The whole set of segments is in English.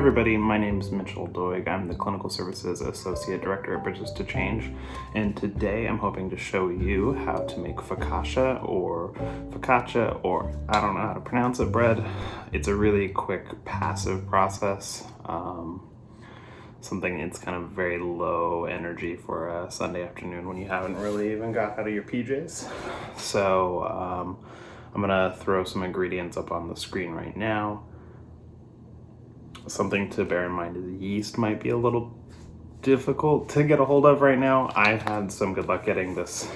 everybody, my name is Mitchell Doig. I'm the Clinical Services Associate Director at Bridges to Change, and today I'm hoping to show you how to make focaccia or I don't know how to pronounce it, bread. It's a really quick, passive process. Something it's kind of very low energy for a Sunday afternoon when you haven't really even got out of your PJs. So I'm gonna throw some ingredients up on the screen right now. Something to bear in mind is yeast might be a little difficult to get a hold of right now. I had some good luck getting this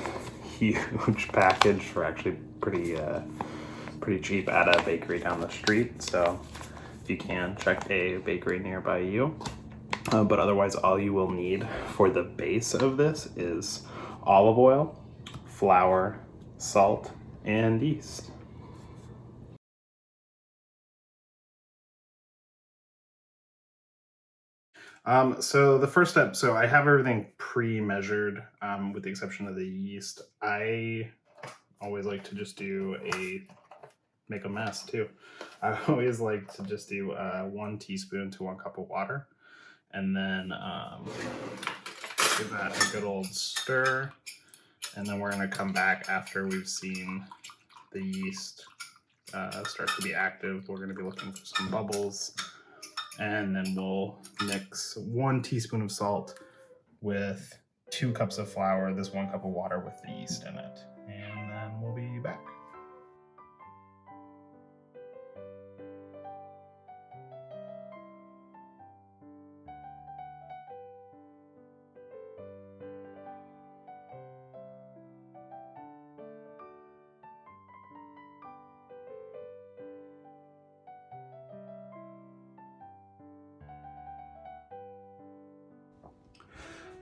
huge package for actually pretty cheap at a bakery down the street. So if you can, check a bakery nearby you. But otherwise, all you will need for the base of this is olive oil, flour, salt, and yeast. So the first step, so I have everything pre-measured, with the exception of the yeast. I always like to just make a mess too. I always like to just do 1 teaspoon to 1 cup of water, and then give that a good old stir. And then we're gonna come back after we've seen the yeast start to be active. We're gonna be looking for some bubbles. And then we'll mix 1 teaspoon of salt with 2 cups of flour, this 1 cup of water with the yeast in it. And then we'll be back.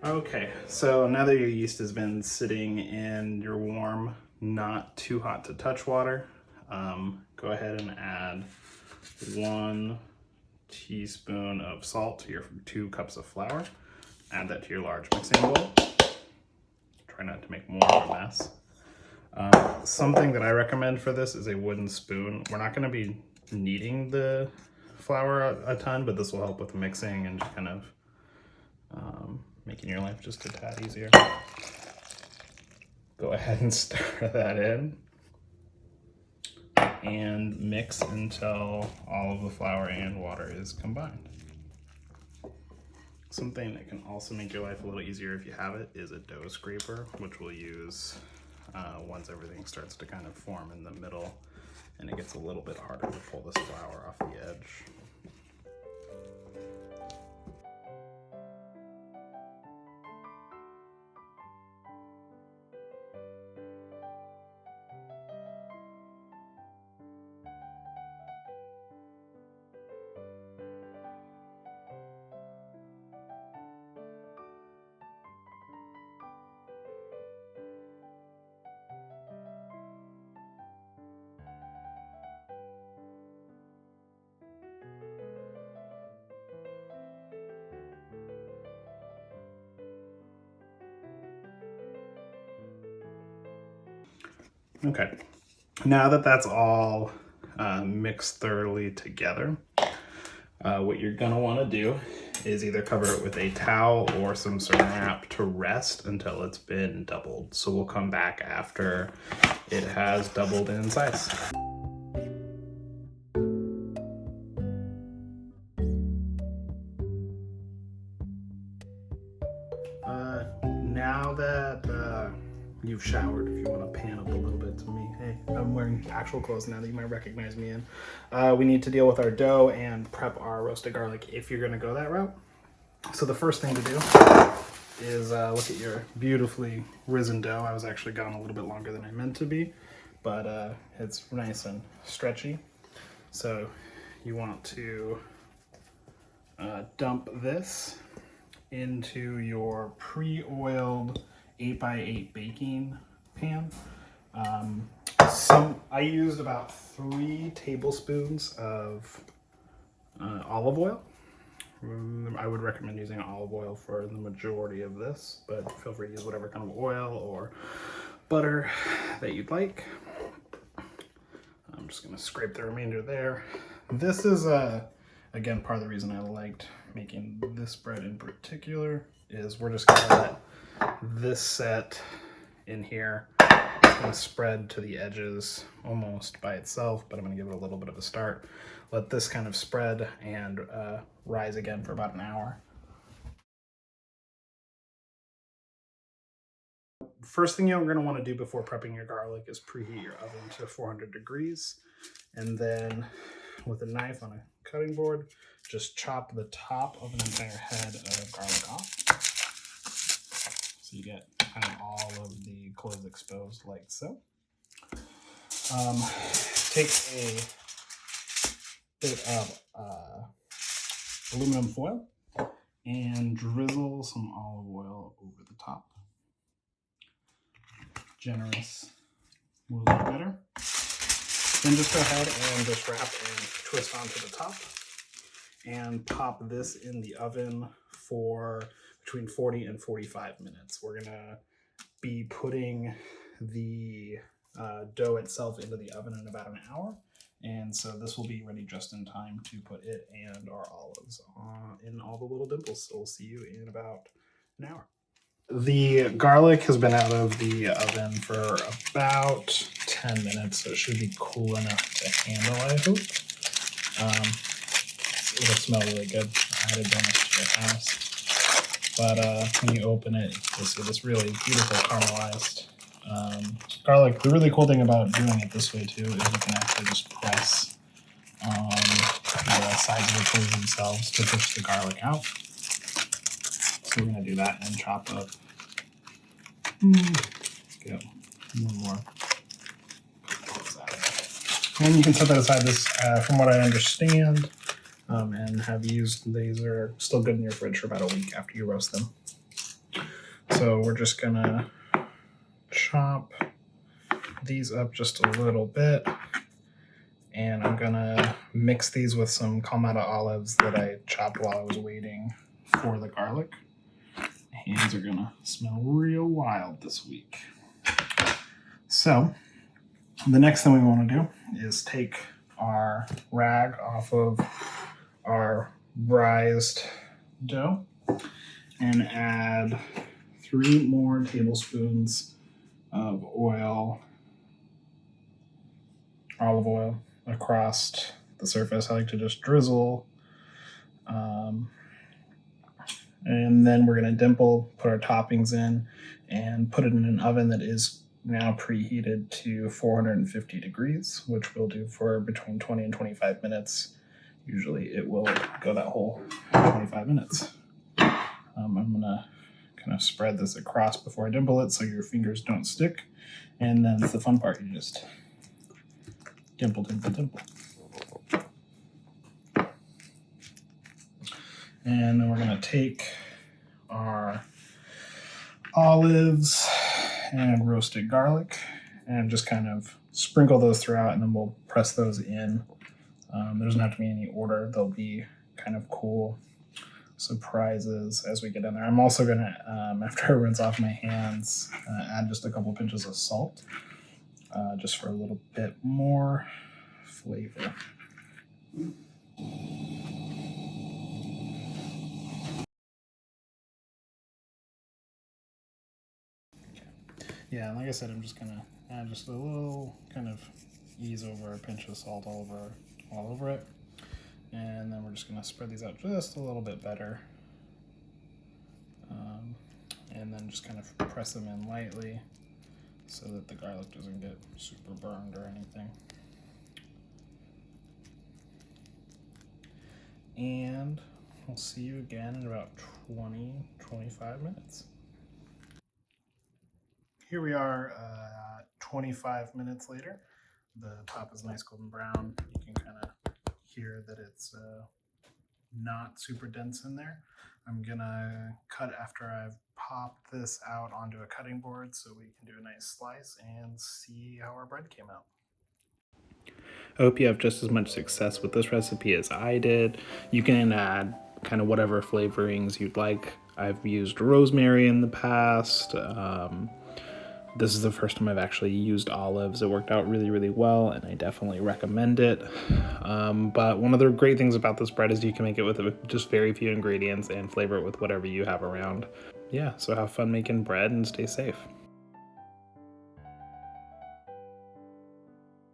Okay, so now that your yeast has been sitting in your warm, not too hot to touch water, go ahead and add 1 teaspoon of salt to your 2 cups of flour. Add that to your large mixing bowl. Try not to make more of a mess. Something that I recommend for this is a wooden spoon. We're not going to be kneading the flour a ton, but this will help with mixing and just kind of making your life just a tad easier. Go ahead and stir that in and mix until all of the flour and water is combined. Something that can also make your life a little easier if you have it is a dough scraper, which we'll use once everything starts to kind of form in the middle and it gets a little bit harder to pull this flour off the edge. Okay, now that that's all mixed thoroughly together, what you're gonna wanna do is either cover it with a towel or some saran wrap to rest until it's been doubled. So we'll come back after it has doubled in size. Now that you've showered, if you want to pan up a little bit to me, hey, I'm wearing actual clothes now that you might recognize me in. We need to deal with our dough and prep our roasted garlic if you're going to go that route. So the first thing to do is look at your beautifully risen dough. I was actually gone a little bit longer than I meant to be, but it's nice and stretchy. So you want to dump this into your pre-oiled 8x8 baking pan. I used about 3 tablespoons of olive oil. I would recommend using olive oil for the majority of this, but feel free to use whatever kind of oil or butter that you'd like. I'm just gonna scrape the remainder there. This is Again, part of the reason I liked making this bread in particular is we're just gonna let this set in here. It's gonna spread to the edges almost by itself, but I'm gonna give it a little bit of a start. Let this kind of spread and rise again for about an hour. First thing you're going to want to do before prepping your garlic is preheat your oven to 400 degrees. And then with a knife on a cutting board, just chop the top of an entire head of garlic off. So you get kind of all of the cloves exposed like so. Take a bit of aluminum foil and drizzle some olive oil over the top. Generous will be better. Then just go ahead and just wrap and twist onto the top and pop this in the oven for between 40 and 45 minutes. We're gonna be putting the dough itself into the oven in about an hour. And so this will be ready just in time to put it and our olives in all the little dimples. So we'll see you in about an hour. The garlic has been out of the oven for about 10 minutes, so it should be cool enough to handle, I hope. It'll smell really good. I had it done to your house. But when you open it, you'll see this really beautiful caramelized garlic. The really cool thing about doing it this way too is you can actually just press on the sides of the cloves themselves to push the garlic out. So we're going to do that and chop up. Get one more. And you can set that aside. This, from what I understand, and have used, these are still good in your fridge for about a week after you roast them. So we're just going to chop these up just a little bit. And I'm going to mix these with some Clamato olives that I chopped while I was waiting for the garlic. Hands are gonna smell real wild this week. So the next thing we want to do is take our rag off of our rised dough and add 3 more tablespoons of oil, olive oil, across the surface. I like to just drizzle. And then we're going to dimple, put our toppings in, and put it in an oven that is now preheated to 450 degrees, which we'll do for between 20 and 25 minutes. Usually it will go that whole 25 minutes. I'm going to kind of spread this across before I dimple it so your fingers don't stick. And then it's the fun part. You just dimple, dimple, dimple. And then we're going to take our olives and roasted garlic and just kind of sprinkle those throughout, and then we'll press those in. There doesn't have to be any order. They'll be kind of cool surprises as we get in there. I'm also going to, after I rinse off my hands, add just a couple pinches of salt just for a little bit more flavor. Yeah, like I said, I'm just gonna add just a little kind of ease over, a pinch of salt all over it, and then we're just gonna spread these out just a little bit better, and then just kind of press them in lightly so that the garlic doesn't get super burned or anything. And we'll see you again in about 20-25 minutes. Here we are 25 minutes later. The top is nice golden brown. You can kind of hear that it's not super dense in there. I'm gonna cut after I've popped this out onto a cutting board so we can do a nice slice and see how our bread came out. I hope you have just as much success with this recipe as I did. You can add kind of whatever flavorings you'd like. I've used rosemary in the past. This is the first time I've actually used olives. It worked out really, really well, and I definitely recommend it. But one of the great things about this bread is you can make it with just very few ingredients and flavor it with whatever you have around. Yeah, so have fun making bread and stay safe.